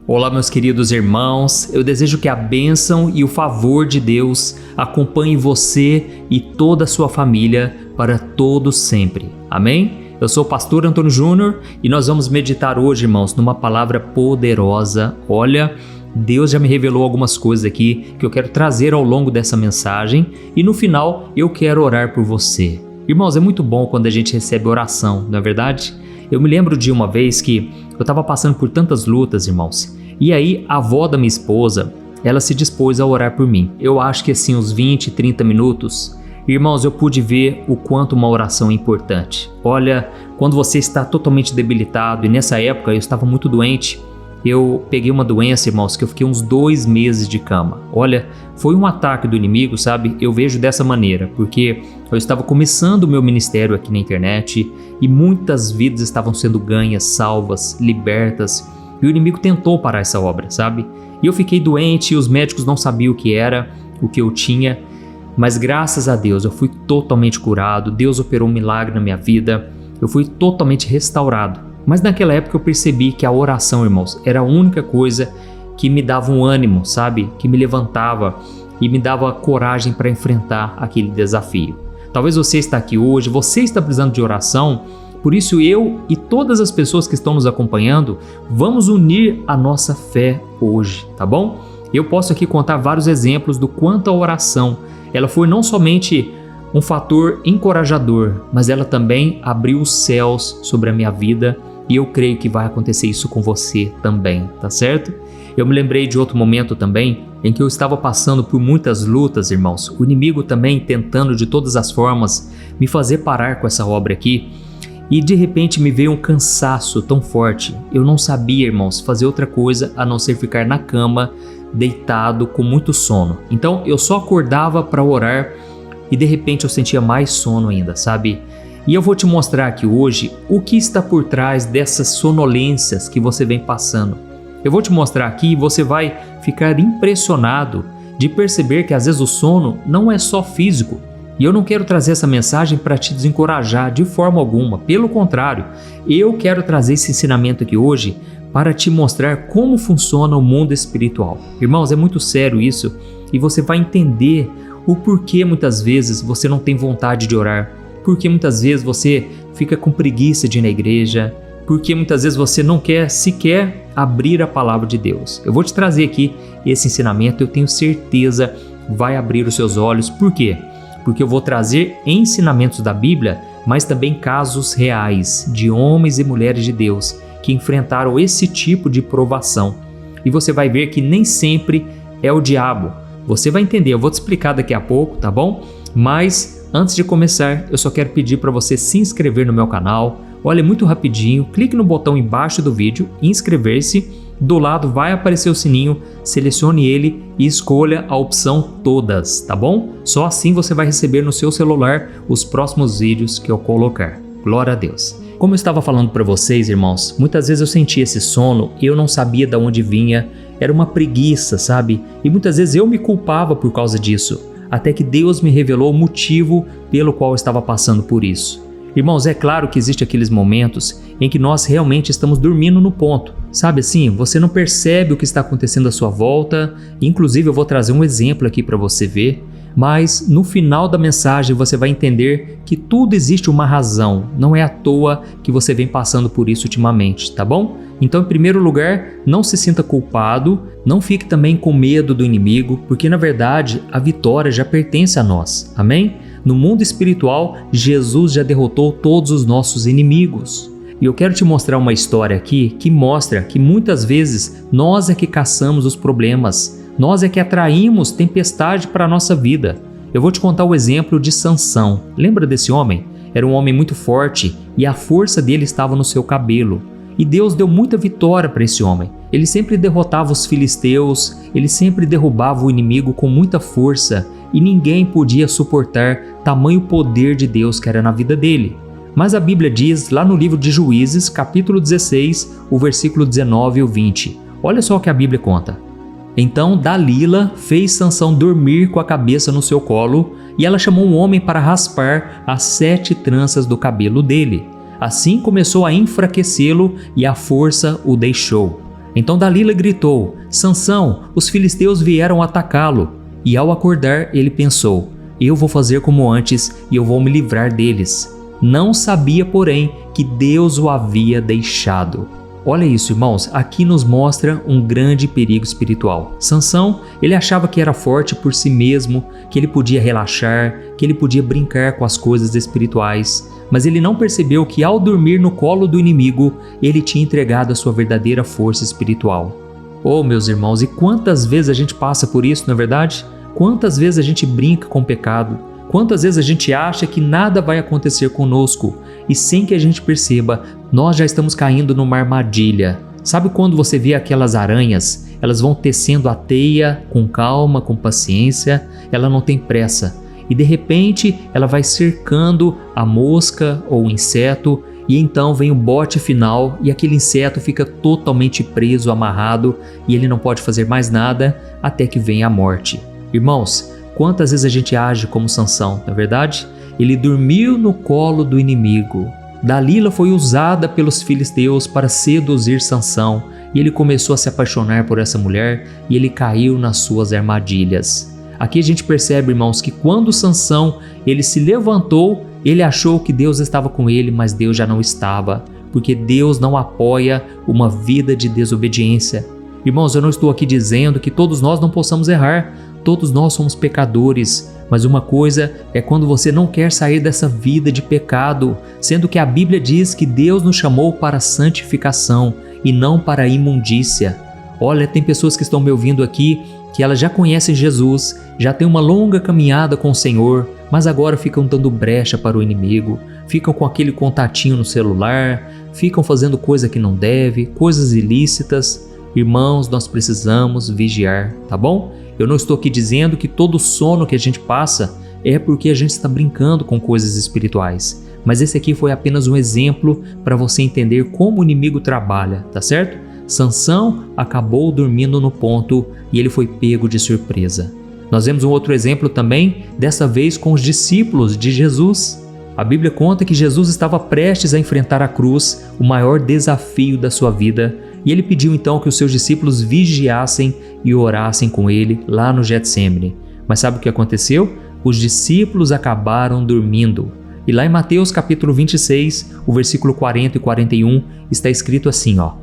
Olá, meus queridos irmãos, eu desejo que a bênção e o favor de Deus acompanhem você e toda a sua família para todos sempre. Amém? Eu sou o pastor Antônio Júnior e nós vamos meditar hoje, irmãos, numa palavra poderosa. Olha, Deus já me revelou algumas coisas aqui que eu quero trazer ao longo dessa mensagem e no final eu quero orar por você. Irmãos, é muito bom quando a gente recebe oração, não é verdade? Eu me lembro de uma vez que eu estava passando por tantas lutas, irmãos, e aí a avó da minha esposa, ela se dispôs a orar por mim. Eu acho que assim uns 20, 30 minutos, irmãos, eu pude ver o quanto uma oração é importante. Olha, quando você está totalmente debilitado, e nessa época eu estava muito doente, eu peguei uma doença, irmãos, que eu fiquei uns 2 meses de cama. Olha, foi um ataque do inimigo, sabe? Eu vejo dessa maneira, porque eu estava começando o meu ministério aqui na internet e muitas vidas estavam sendo ganhas, salvas, libertas. E o inimigo tentou parar essa obra, sabe? E eu fiquei doente e os médicos não sabiam o que era, o que eu tinha. Mas graças a Deus eu fui totalmente curado, Deus operou um milagre na minha vida, eu fui totalmente restaurado. Mas naquela época eu percebi que a oração, irmãos, era a única coisa que me dava um ânimo, sabe? Que me levantava e me dava coragem para enfrentar aquele desafio. Talvez você está aqui hoje, você está precisando de oração, por isso eu e todas as pessoas que estão nos acompanhando, vamos unir a nossa fé hoje, tá bom? Eu posso aqui contar vários exemplos do quanto a oração, ela foi não somente um fator encorajador, mas ela também abriu os céus sobre a minha vida. E eu creio que vai acontecer isso com você também, tá certo? Eu me lembrei de outro momento também em que eu estava passando por muitas lutas, irmãos. O inimigo também tentando de todas as formas me fazer parar com essa obra aqui. E de repente me veio um cansaço tão forte. Eu não sabia, irmãos, fazer outra coisa a não ser ficar na cama, deitado, com muito sono. Então eu só acordava para orar e de repente eu sentia mais sono ainda, sabe? E eu vou te mostrar aqui hoje o que está por trás dessas sonolências que você vem passando. Eu vou te mostrar aqui e você vai ficar impressionado de perceber que às vezes o sono não é só físico. E eu não quero trazer essa mensagem para te desencorajar de forma alguma. Pelo contrário, eu quero trazer esse ensinamento aqui hoje para te mostrar como funciona o mundo espiritual. Irmãos, é muito sério isso e você vai entender o porquê muitas vezes você não tem vontade de orar. Porque muitas vezes você fica com preguiça de ir na igreja, porque muitas vezes você não quer sequer abrir a palavra de Deus. Eu vou te trazer aqui esse ensinamento, eu tenho certeza vai abrir os seus olhos. Por quê? Porque eu vou trazer ensinamentos da Bíblia, mas também casos reais de homens e mulheres de Deus que enfrentaram esse tipo de provação. E você vai ver que nem sempre é o diabo. Você vai entender, eu vou te explicar daqui a pouco, tá bom? Mas antes de começar, eu só quero pedir para você se inscrever no meu canal. Olha, é muito rapidinho, clique no botão embaixo do vídeo, inscrever-se. Do lado vai aparecer o sininho, selecione ele e escolha a opção todas, tá bom? Só assim você vai receber no seu celular os próximos vídeos que eu colocar. Glória a Deus. Como eu estava falando para vocês, irmãos, muitas vezes eu sentia esse sono e eu não sabia de onde vinha, era uma preguiça, sabe? E muitas vezes eu me culpava por causa disso. Até que Deus me revelou o motivo pelo qual eu estava passando por isso. Irmãos, é claro que existem aqueles momentos em que nós realmente estamos dormindo no ponto. Sabe assim, você não percebe o que está acontecendo à sua volta. Inclusive eu vou trazer um exemplo aqui para você ver. Mas no final da mensagem você vai entender que tudo existe uma razão. Não é à toa que você vem passando por isso ultimamente, tá bom? Então, em primeiro lugar, não se sinta culpado, não fique também com medo do inimigo, porque na verdade a vitória já pertence a nós, amém? No mundo espiritual, Jesus já derrotou todos os nossos inimigos. E eu quero te mostrar uma história aqui que mostra que muitas vezes nós é que caçamos os problemas, nós é que atraímos tempestade para a nossa vida. Eu vou te contar o exemplo de Sansão. Lembra desse homem? Era um homem muito forte e a força dele estava no seu cabelo. E Deus deu muita vitória para esse homem. Ele sempre derrotava os filisteus, ele sempre derrubava o inimigo com muita força e ninguém podia suportar tamanho poder de Deus que era na vida dele. Mas a Bíblia diz lá no livro de Juízes, capítulo 16, o versículo 19 e o 20. Olha só o que a Bíblia conta. Então Dalila fez Sansão dormir com a cabeça no seu colo e ela chamou um homem para raspar as 7 tranças do cabelo dele. Assim começou a enfraquecê-lo e a força o deixou. Então Dalila gritou: Sansão, os filisteus vieram atacá-lo. E ao acordar, ele pensou: eu vou fazer como antes e eu vou me livrar deles. Não sabia, porém, que Deus o havia deixado. Olha isso, irmãos, aqui nos mostra um grande perigo espiritual. Sansão, ele achava que era forte por si mesmo, que ele podia relaxar, que ele podia brincar com as coisas espirituais, mas ele não percebeu que ao dormir no colo do inimigo, ele tinha entregado a sua verdadeira força espiritual. Oh, meus irmãos, e quantas vezes a gente passa por isso, não é verdade? Quantas vezes a gente brinca com o pecado? Quantas vezes a gente acha que nada vai acontecer conosco e sem que a gente perceba, nós já estamos caindo numa armadilha. Sabe quando você vê aquelas aranhas? Elas vão tecendo a teia com calma, com paciência, ela não tem pressa. E de repente ela vai cercando a mosca ou o inseto e então vem o bote final e aquele inseto fica totalmente preso, amarrado e ele não pode fazer mais nada até que venha a morte. Irmãos, quantas vezes a gente age como Sansão, não é verdade? Ele dormiu no colo do inimigo. Dalila foi usada pelos filisteus para seduzir Sansão e ele começou a se apaixonar por essa mulher e ele caiu nas suas armadilhas. Aqui a gente percebe, irmãos, que quando Sansão ele se levantou, ele achou que Deus estava com ele, mas Deus já não estava, porque Deus não apoia uma vida de desobediência. Irmãos, eu não estou aqui dizendo que todos nós não possamos errar, todos nós somos pecadores, mas uma coisa é quando você não quer sair dessa vida de pecado, sendo que a Bíblia diz que Deus nos chamou para a santificação e não para a imundícia. Olha, tem pessoas que estão me ouvindo aqui que elas já conhecem Jesus, já têm uma longa caminhada com o Senhor, mas agora ficam dando brecha para o inimigo, ficam com aquele contatinho no celular, ficam fazendo coisa que não deve, coisas ilícitas. Irmãos, nós precisamos vigiar, tá bom? Eu não estou aqui dizendo que todo sono que a gente passa é porque a gente está brincando com coisas espirituais, mas esse aqui foi apenas um exemplo para você entender como o inimigo trabalha, tá certo? Sansão acabou dormindo no ponto e ele foi pego de surpresa. Nós vemos um outro exemplo também, dessa vez com os discípulos de Jesus. A Bíblia conta que Jesus estava prestes a enfrentar a cruz, o maior desafio da sua vida, e ele pediu então que os seus discípulos vigiassem e orassem com ele lá no Getsêmani. Mas sabe o que aconteceu? Os discípulos acabaram dormindo. E lá em Mateus capítulo 26, o versículo 40 e 41, está escrito assim, ó: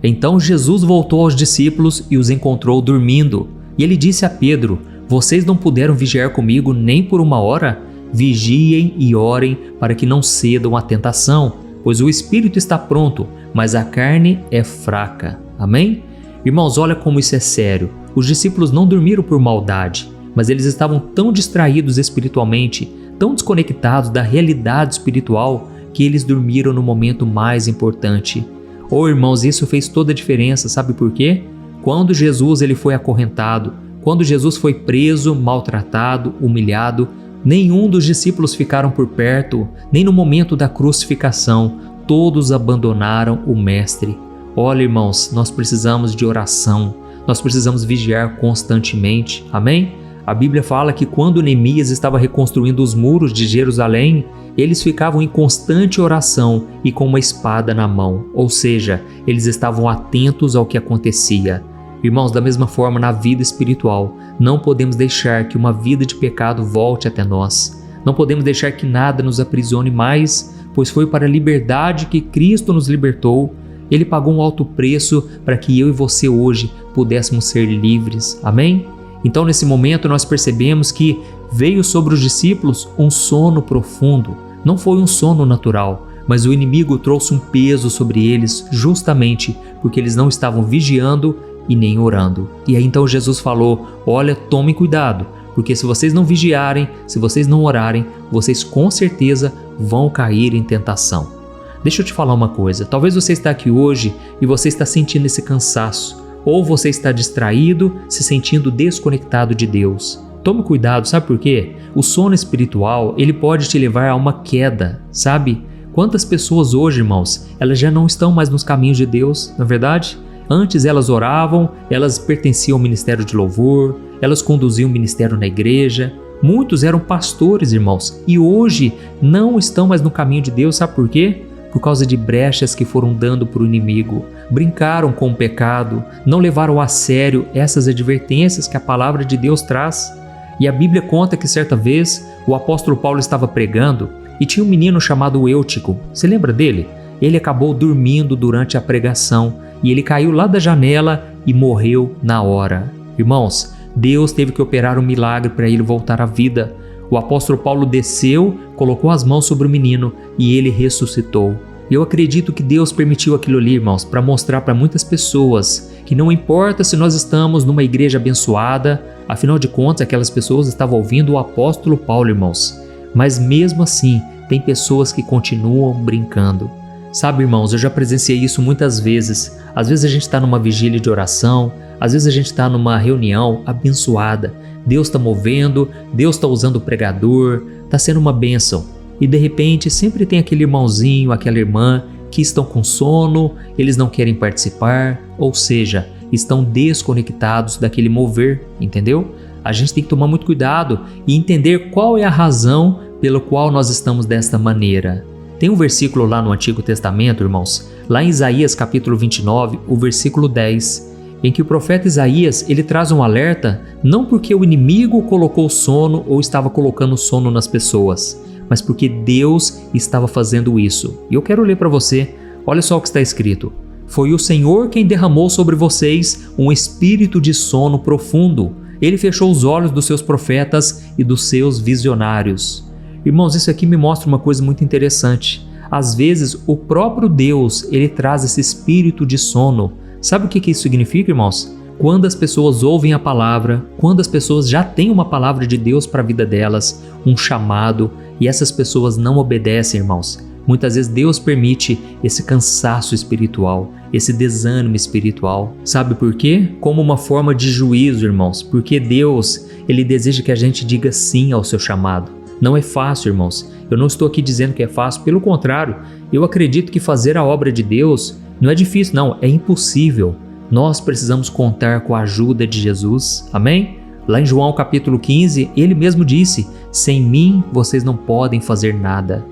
Então Jesus voltou aos discípulos e os encontrou dormindo. E ele disse a Pedro: Vocês não puderam vigiar comigo nem por uma hora? Vigiem e orem para que não cedam à tentação, pois o espírito está pronto, mas a carne é fraca. Amém? Irmãos, olha como isso é sério. Os discípulos não dormiram por maldade, mas eles estavam tão distraídos espiritualmente, tão desconectados da realidade espiritual, que eles dormiram no momento mais importante. Oh, irmãos, isso fez toda a diferença, sabe por quê? Quando Jesus ele foi acorrentado, quando Jesus foi preso, maltratado, humilhado, nenhum dos discípulos ficaram por perto, nem no momento da crucificação, todos abandonaram o Mestre. Olha, irmãos, nós precisamos de oração, nós precisamos vigiar constantemente, amém? A Bíblia fala que quando Neemias estava reconstruindo os muros de Jerusalém, eles ficavam em constante oração e com uma espada na mão, ou seja, eles estavam atentos ao que acontecia. Irmãos, da mesma forma, na vida espiritual, não podemos deixar que uma vida de pecado volte até nós. Não podemos deixar que nada nos aprisione mais, pois foi para a liberdade que Cristo nos libertou. Ele pagou um alto preço para que eu e você hoje pudéssemos ser livres. Amém? Então, nesse momento, nós percebemos que veio sobre os discípulos um sono profundo. Não foi um sono natural, mas o inimigo trouxe um peso sobre eles justamente porque eles não estavam vigiando e nem orando. E aí então Jesus falou: olha, tomem cuidado, porque se vocês não vigiarem, se vocês não orarem, vocês com certeza vão cair em tentação. Deixa eu te falar uma coisa, talvez você está aqui hoje e você está sentindo esse cansaço, ou você está distraído, se sentindo desconectado de Deus. Tome cuidado, sabe por quê? O sono espiritual, ele pode te levar a uma queda, sabe? Quantas pessoas hoje, irmãos, elas já não estão mais nos caminhos de Deus, não é verdade? Antes elas oravam, elas pertenciam ao ministério de louvor, elas conduziam o ministério na igreja. Muitos eram pastores, irmãos, e hoje não estão mais no caminho de Deus, sabe por quê? por causa de brechas que foram dando para o inimigo, brincaram com o pecado, não levaram a sério essas advertências que a palavra de Deus traz. E a Bíblia conta que certa vez o apóstolo Paulo estava pregando e tinha um menino chamado Eutico. Você lembra dele? Ele acabou dormindo durante a pregação e ele caiu lá da janela e morreu na hora. Irmãos, Deus teve que operar um milagre para ele voltar à vida. O apóstolo Paulo desceu, colocou as mãos sobre o menino e ele ressuscitou. Eu acredito que Deus permitiu aquilo ali, irmãos, para mostrar para muitas pessoas que não importa se nós estamos numa igreja abençoada, afinal de contas aquelas pessoas estavam ouvindo o apóstolo Paulo, irmãos. Mas mesmo assim, tem pessoas que continuam brincando. Sabe, irmãos, eu já presenciei isso muitas vezes. Às vezes a gente está numa vigília de oração, às vezes a gente está numa reunião abençoada. Deus está movendo, Deus está usando o pregador, está sendo uma bênção. E de repente sempre tem aquele irmãozinho, aquela irmã que estão com sono, eles não querem participar, ou seja, estão desconectados daquele mover, entendeu? A gente tem que tomar muito cuidado e entender qual é a razão pelo qual nós estamos desta maneira. Tem um versículo lá no Antigo Testamento, irmãos, lá em Isaías capítulo 29, o versículo 10, em que o profeta Isaías ele traz um alerta não porque o inimigo colocou sono ou estava colocando sono nas pessoas, mas porque Deus estava fazendo isso. E eu quero ler para você, olha só o que está escrito. Foi o Senhor quem derramou sobre vocês um espírito de sono profundo. Ele fechou os olhos dos seus profetas e dos seus visionários. Irmãos, isso aqui me mostra uma coisa muito interessante. Às vezes, o próprio Deus, ele traz esse espírito de sono. Sabe o que isso significa, irmãos? Quando as pessoas ouvem a palavra, quando as pessoas já têm uma palavra de Deus para a vida delas, um chamado, e essas pessoas não obedecem, irmãos. Muitas vezes Deus permite esse cansaço espiritual, esse desânimo espiritual. Sabe por quê? Como uma forma de juízo, irmãos. Porque Deus, ele deseja que a gente diga sim ao seu chamado. Não é fácil, irmãos. Eu não estou aqui dizendo que é fácil, pelo contrário, eu acredito que fazer a obra de Deus não é difícil, não, é impossível. Nós precisamos contar com a ajuda de Jesus, amém? Lá em João capítulo 15, ele mesmo disse, sem mim vocês não podem fazer nada.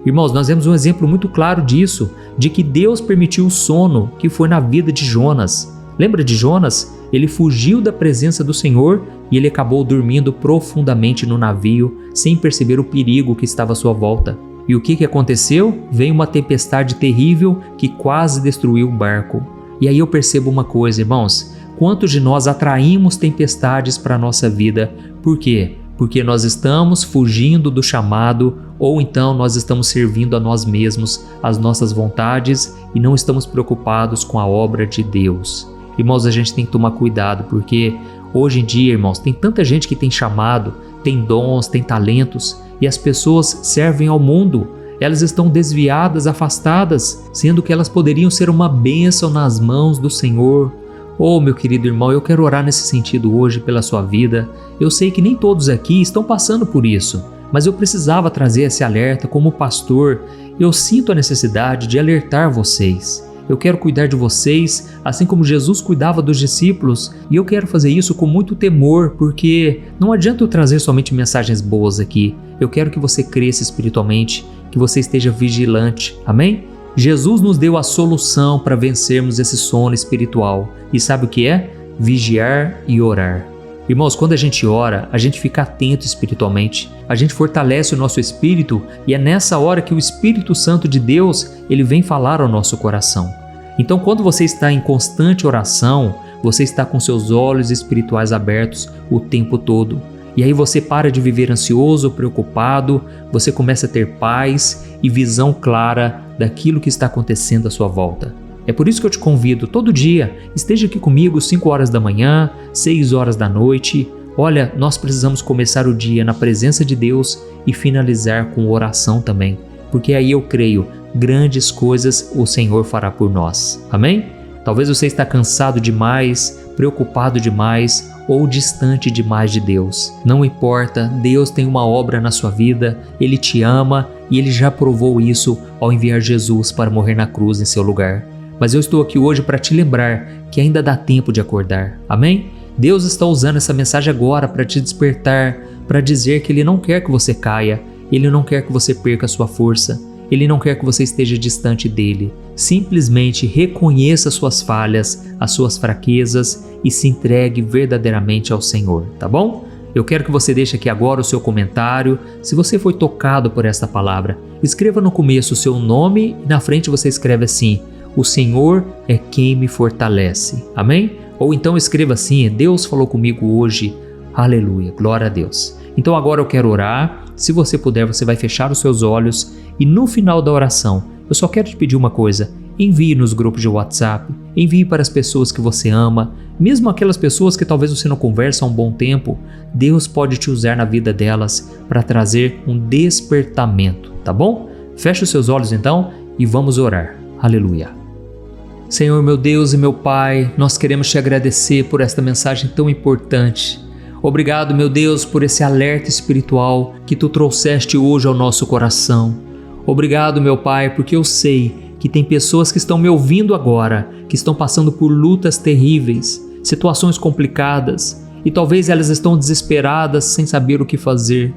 Irmãos, nós vemos um exemplo muito claro disso, de que Deus permitiu o sono que foi na vida de Jonas. Lembra de Jonas? Ele fugiu da presença do Senhor e ele acabou dormindo profundamente no navio, sem perceber o perigo que estava à sua volta. E o que aconteceu? Veio uma tempestade terrível que quase destruiu o barco. E aí eu percebo uma coisa, irmãos, quantos de nós atraímos tempestades para a nossa vida? Por quê? Porque nós estamos fugindo do chamado ou então nós estamos servindo a nós mesmos, as nossas vontades e não estamos preocupados com a obra de Deus. Irmãos, a gente tem que tomar cuidado porque hoje em dia, irmãos, tem tanta gente que tem chamado, tem dons, tem talentos e as pessoas servem ao mundo. Elas estão desviadas, afastadas, sendo que elas poderiam ser uma bênção nas mãos do Senhor. Oh, meu querido irmão, eu quero orar nesse sentido hoje pela sua vida. Eu sei que nem todos aqui estão passando por isso, mas eu precisava trazer esse alerta como pastor. Eu sinto a necessidade de alertar vocês. Eu quero cuidar de vocês, assim como Jesus cuidava dos discípulos, e eu quero fazer isso com muito temor, porque não adianta eu trazer somente mensagens boas aqui. Eu quero que você cresça espiritualmente, que você esteja vigilante. Amém? Jesus nos deu a solução para vencermos esse sono espiritual. E sabe o que é? Vigiar e orar. Irmãos, quando a gente ora, a gente fica atento espiritualmente, a gente fortalece o nosso espírito e é nessa hora que o Espírito Santo de Deus, ele vem falar ao nosso coração. Então, quando você está em constante oração, você está com seus olhos espirituais abertos o tempo todo. E aí você para de viver ansioso, preocupado, você começa a ter paz e visão clara daquilo que está acontecendo à sua volta. É por isso que eu te convido todo dia, esteja aqui comigo 5 horas da manhã, 6 horas da noite. Olha, nós precisamos começar o dia na presença de Deus e finalizar com oração também, porque aí eu creio, grandes coisas o Senhor fará por nós. Amém? Talvez você está cansado demais, preocupado demais ou distante demais de Deus. Não importa, Deus tem uma obra na sua vida, Ele te ama e Ele já provou isso ao enviar Jesus para morrer na cruz em seu lugar. Mas eu estou aqui hoje para te lembrar que ainda dá tempo de acordar. Amém? Deus está usando essa mensagem agora para te despertar, para dizer que Ele não quer que você caia, Ele não quer que você perca a sua força. Ele não quer que você esteja distante dele. Simplesmente reconheça suas falhas, as suas fraquezas e se entregue verdadeiramente ao Senhor, tá bom? Eu quero que você deixe aqui agora o seu comentário. Se você foi tocado por esta palavra, escreva no começo o seu nome e na frente você escreve assim: o Senhor é quem me fortalece. Amém? Ou então escreva assim: Deus falou comigo hoje. Aleluia, glória a Deus. Então agora eu quero orar. Se você puder, você vai fechar os seus olhos e no final da oração, eu só quero te pedir uma coisa: envie nos grupos de WhatsApp, envie para as pessoas que você ama, mesmo aquelas pessoas que talvez você não conversa há um bom tempo. Deus pode te usar na vida delas para trazer um despertamento, tá bom? Feche os seus olhos então e vamos orar. Aleluia. Senhor, meu Deus e meu Pai, nós queremos te agradecer por esta mensagem tão importante. Obrigado, meu Deus, por esse alerta espiritual que Tu trouxeste hoje ao nosso coração. Obrigado, meu Pai, porque eu sei que tem pessoas que estão me ouvindo agora, que estão passando por lutas terríveis, situações complicadas, e talvez elas estão desesperadas sem saber o que fazer.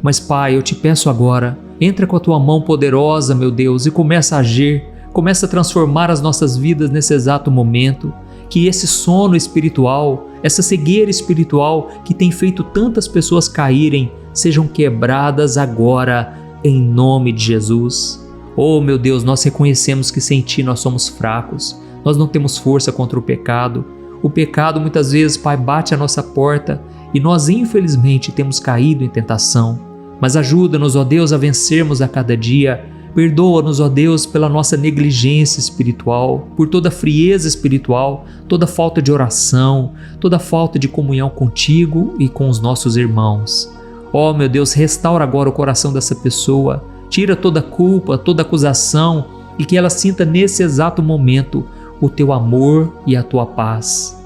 Mas, Pai, eu te peço agora, entra com a Tua mão poderosa, meu Deus, e começa a agir, começa a transformar as nossas vidas nesse exato momento. Que esse sono espiritual, essa cegueira espiritual que tem feito tantas pessoas caírem, sejam quebradas agora, em nome de Jesus. Oh, meu Deus, nós reconhecemos que sem Ti nós somos fracos, nós não temos força contra o pecado. O pecado muitas vezes, Pai, bate à nossa porta e nós infelizmente temos caído em tentação. Mas ajuda-nos, ó Deus, a vencermos a cada dia. Perdoa-nos, ó Deus, pela nossa negligência espiritual, por toda frieza espiritual, toda falta de oração, toda falta de comunhão contigo e com os nossos irmãos. Ó, meu Deus, restaura agora o coração dessa pessoa, tira toda culpa, toda acusação e que ela sinta nesse exato momento o Teu amor e a Tua paz.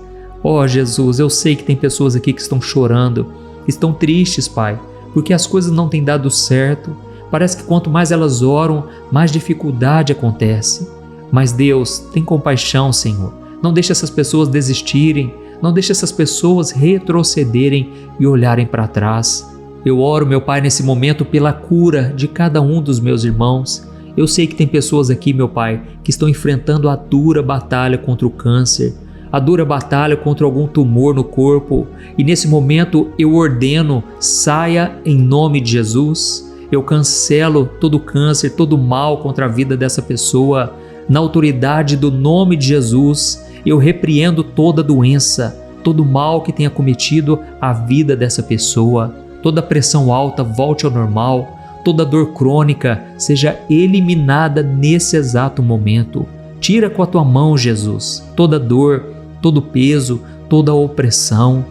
Ó Jesus, eu sei que tem pessoas aqui que estão chorando, estão tristes, Pai, porque as coisas não têm dado certo. Parece que quanto mais elas oram, mais dificuldade acontece. Mas Deus, tem compaixão, Senhor. Não deixe essas pessoas desistirem, não deixe essas pessoas retrocederem e olharem para trás. Eu oro, meu Pai, nesse momento pela cura de cada um dos meus irmãos. Eu sei que tem pessoas aqui, meu Pai, que estão enfrentando a dura batalha contra o câncer, a dura batalha contra algum tumor no corpo. E nesse momento eu ordeno, saia em nome de Jesus. Eu cancelo todo câncer, todo mal contra a vida dessa pessoa. Na autoridade do nome de Jesus, eu repreendo toda doença, todo mal que tenha cometido a vida dessa pessoa. Toda pressão alta volte ao normal, toda dor crônica seja eliminada nesse exato momento. Tira com a Tua mão, Jesus, toda dor, todo peso, toda opressão.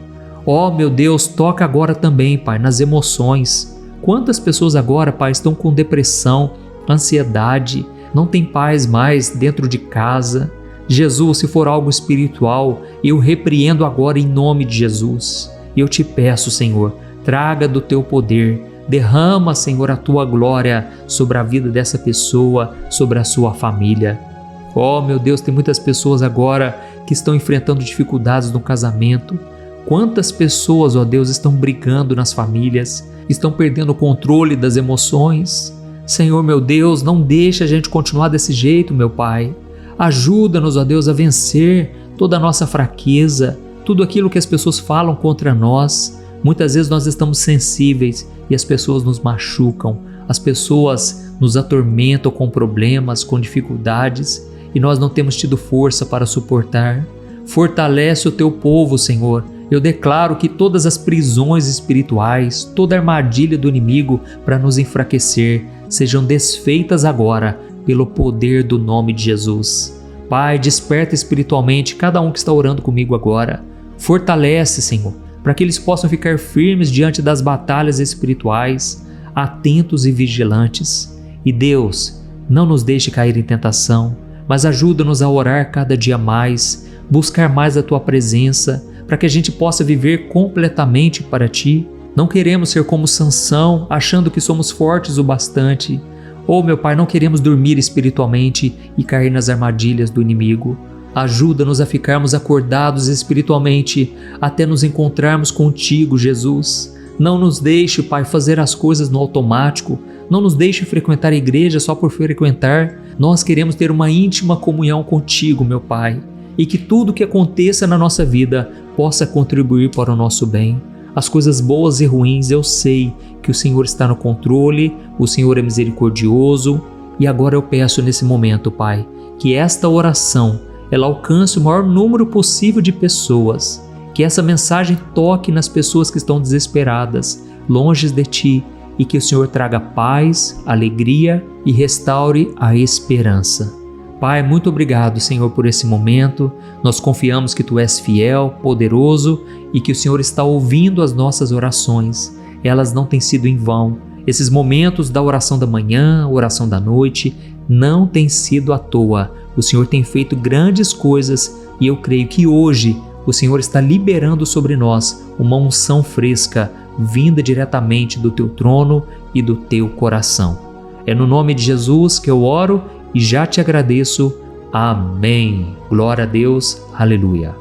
Ó, meu Deus, toca agora também, Pai, nas emoções. Quantas pessoas agora, Pai, estão com depressão, ansiedade, não tem paz mais dentro de casa. Jesus, se for algo espiritual, eu repreendo agora em nome de Jesus. E eu te peço, Senhor, traga do Teu poder, derrama, Senhor, a Tua glória sobre a vida dessa pessoa, sobre a sua família. Oh, meu Deus, tem muitas pessoas agora que estão enfrentando dificuldades no casamento. Quantas pessoas, ó Deus, estão brigando nas famílias, estão perdendo o controle das emoções. Senhor, meu Deus, não deixa a gente continuar desse jeito, meu Pai. Ajuda-nos, ó Deus, a vencer toda a nossa fraqueza, tudo aquilo que as pessoas falam contra nós. Muitas vezes nós estamos sensíveis e as pessoas nos machucam, as pessoas nos atormentam com problemas, com dificuldades e nós não temos tido força para suportar. Fortalece o Teu povo, Senhor. Eu declaro que todas as prisões espirituais, toda armadilha do inimigo para nos enfraquecer, sejam desfeitas agora pelo poder do nome de Jesus. Pai, desperta espiritualmente cada um que está orando comigo agora. Fortalece, Senhor, para que eles possam ficar firmes diante das batalhas espirituais, atentos e vigilantes. E Deus, não nos deixe cair em tentação, mas ajuda-nos a orar cada dia mais, buscar mais a Tua presença, para que a gente possa viver completamente para Ti. Não queremos ser como Sansão, achando que somos fortes o bastante. Oh, meu Pai, não queremos dormir espiritualmente e cair nas armadilhas do inimigo. Ajuda-nos a ficarmos acordados espiritualmente até nos encontrarmos contigo, Jesus. Não nos deixe, Pai, fazer as coisas no automático. Não nos deixe frequentar a igreja só por frequentar. Nós queremos ter uma íntima comunhão contigo, meu Pai, e que tudo que aconteça na nossa vida possa contribuir para o nosso bem. As coisas boas e ruins, eu sei que o Senhor está no controle, o Senhor é misericordioso. E agora eu peço nesse momento, Pai, que esta oração ela alcance o maior número possível de pessoas, que essa mensagem toque nas pessoas que estão desesperadas, longe de Ti, e que o Senhor traga paz, alegria e restaure a esperança. Pai, muito obrigado, Senhor, por esse momento. Nós confiamos que Tu és fiel, poderoso e que o Senhor está ouvindo as nossas orações. Elas não têm sido em vão. Esses momentos da oração da manhã, oração da noite, não têm sido à toa. O Senhor tem feito grandes coisas e eu creio que hoje o Senhor está liberando sobre nós uma unção fresca, vinda diretamente do Teu trono e do Teu coração. É no nome de Jesus que eu oro e já te agradeço. Amém. Glória a Deus. Aleluia.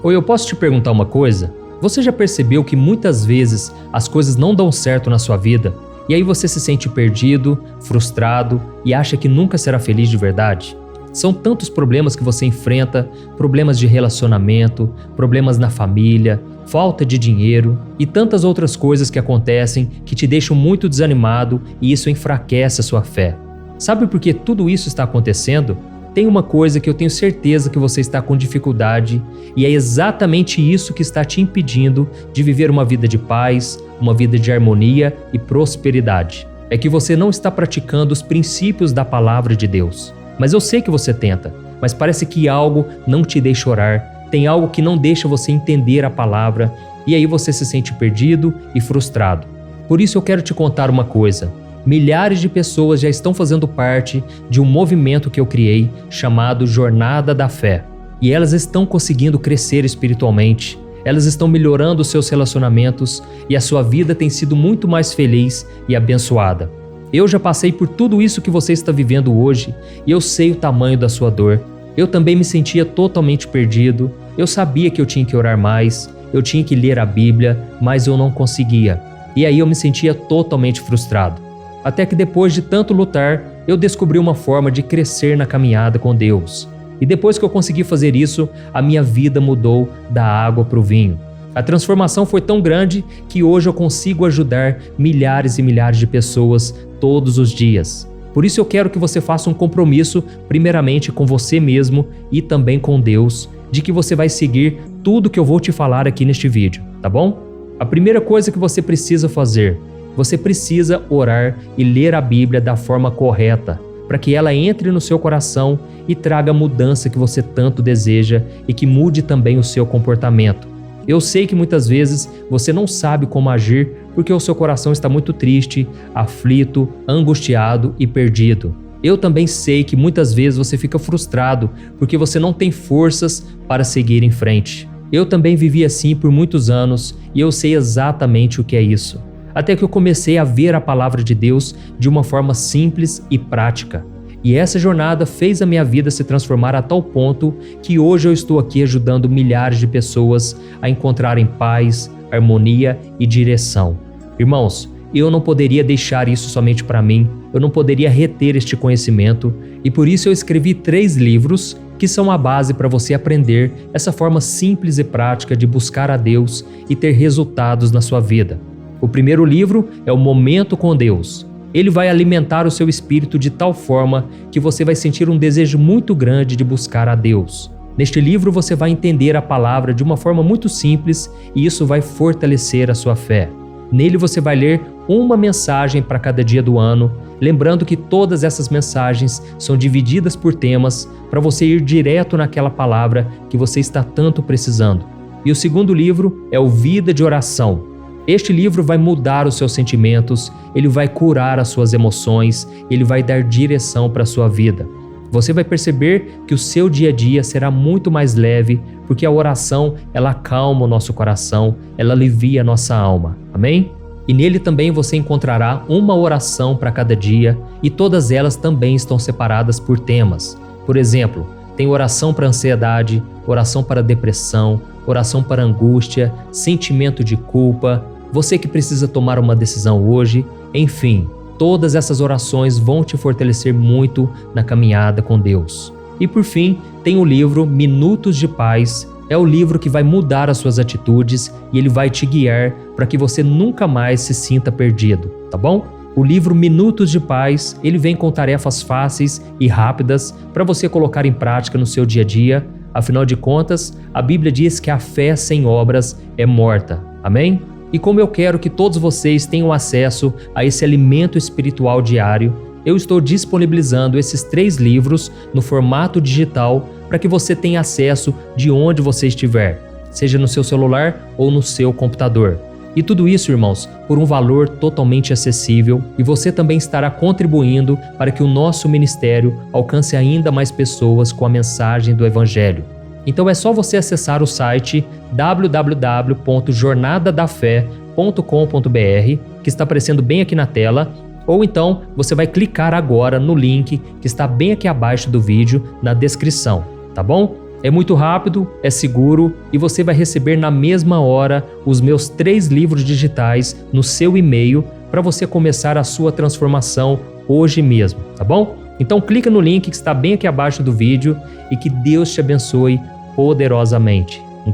Oi, eu posso te perguntar uma coisa? Você já percebeu que muitas vezes as coisas não dão certo na sua vida e aí você se sente perdido, frustrado e acha que nunca será feliz de verdade? São tantos problemas que você enfrenta, problemas de relacionamento, problemas na família, falta de dinheiro e tantas outras coisas que acontecem que te deixam muito desanimado e isso enfraquece a sua fé. Sabe por que tudo isso está acontecendo? Tem uma coisa que eu tenho certeza que você está com dificuldade e é exatamente isso que está te impedindo de viver uma vida de paz, uma vida de harmonia e prosperidade. É que você não está praticando os princípios da palavra de Deus. Mas eu sei que você tenta, mas parece que algo não te deixa orar, tem algo que não deixa você entender a palavra e aí você se sente perdido e frustrado. Por isso eu quero te contar uma coisa. Milhares de pessoas já estão fazendo parte de um movimento que eu criei chamado Jornada da Fé. E elas estão conseguindo crescer espiritualmente, elas estão melhorando os seus relacionamentos e a sua vida tem sido muito mais feliz e abençoada. Eu já passei por tudo isso que você está vivendo hoje e eu sei o tamanho da sua dor. Eu também me sentia totalmente perdido, eu sabia que eu tinha que orar mais, eu tinha que ler a Bíblia, mas eu não conseguia. E aí eu me sentia totalmente frustrado. Até que depois de tanto lutar, eu descobri uma forma de crescer na caminhada com Deus. E depois que eu consegui fazer isso, a minha vida mudou da água para o vinho. A transformação foi tão grande que hoje eu consigo ajudar milhares e milhares de pessoas todos os dias. Por isso eu quero que você faça um compromisso, primeiramente com você mesmo e também com Deus, de que você vai seguir tudo que eu vou te falar aqui neste vídeo, tá bom? A primeira coisa que você precisa fazer, você precisa orar e ler a Bíblia da forma correta, para que ela entre no seu coração e traga a mudança que você tanto deseja e que mude também o seu comportamento. Eu sei que muitas vezes você não sabe como agir porque o seu coração está muito triste, aflito, angustiado e perdido. Eu também sei que muitas vezes você fica frustrado porque você não tem forças para seguir em frente. Eu também vivi assim por muitos anos e eu sei exatamente o que é isso. Até que eu comecei a ver a palavra de Deus de uma forma simples e prática. E essa jornada fez a minha vida se transformar a tal ponto que hoje eu estou aqui ajudando milhares de pessoas a encontrarem paz, harmonia e direção. Irmãos, eu não poderia deixar isso somente para mim, eu não poderia reter este conhecimento e por isso eu escrevi 3 livros que são a base para você aprender essa forma simples e prática de buscar a Deus e ter resultados na sua vida. O primeiro livro é o Momento com Deus. Ele vai alimentar o seu espírito de tal forma que você vai sentir um desejo muito grande de buscar a Deus. Neste livro você vai entender a palavra de uma forma muito simples e isso vai fortalecer a sua fé. Nele você vai ler uma mensagem para cada dia do ano, lembrando que todas essas mensagens são divididas por temas para você ir direto naquela palavra que você está tanto precisando. E o segundo livro é o Vida de Oração. Este livro vai mudar os seus sentimentos, ele vai curar as suas emoções, ele vai dar direção para a sua vida. Você vai perceber que o seu dia a dia será muito mais leve, porque a oração, ela acalma o nosso coração, ela alivia a nossa alma. Amém? E nele também você encontrará uma oração para cada dia e todas elas também estão separadas por temas. Por exemplo, tem oração para ansiedade, oração para depressão, oração para angústia, sentimento de culpa, você que precisa tomar uma decisão hoje, enfim, Todas essas orações vão te fortalecer muito na caminhada com Deus. E por fim, tem o livro Minutos de Paz. É o livro que vai mudar as suas atitudes e ele vai te guiar para que você nunca mais se sinta perdido, tá bom? O livro Minutos de Paz, ele vem com tarefas fáceis e rápidas para você colocar em prática no seu dia a dia. Afinal de contas, a Bíblia diz que a fé sem obras é morta. Amém? E como eu quero que todos vocês tenham acesso a esse alimento espiritual diário, eu estou disponibilizando esses 3 livros no formato digital para que você tenha acesso de onde você estiver, seja no seu celular ou no seu computador. E tudo isso, irmãos, por um valor totalmente acessível, e você também estará contribuindo para que o nosso ministério alcance ainda mais pessoas com a mensagem do Evangelho. Então é só você acessar o site www.jornadadafé.com.br, que está aparecendo bem aqui na tela, ou então você vai clicar agora no link que está bem aqui abaixo do vídeo, na descrição, tá bom? É muito rápido, é seguro e você vai receber na mesma hora os meus 3 livros digitais no seu e-mail para você começar a sua transformação hoje mesmo, tá bom? Então clica no link que está bem aqui abaixo do vídeo e que Deus te abençoe poderosamente.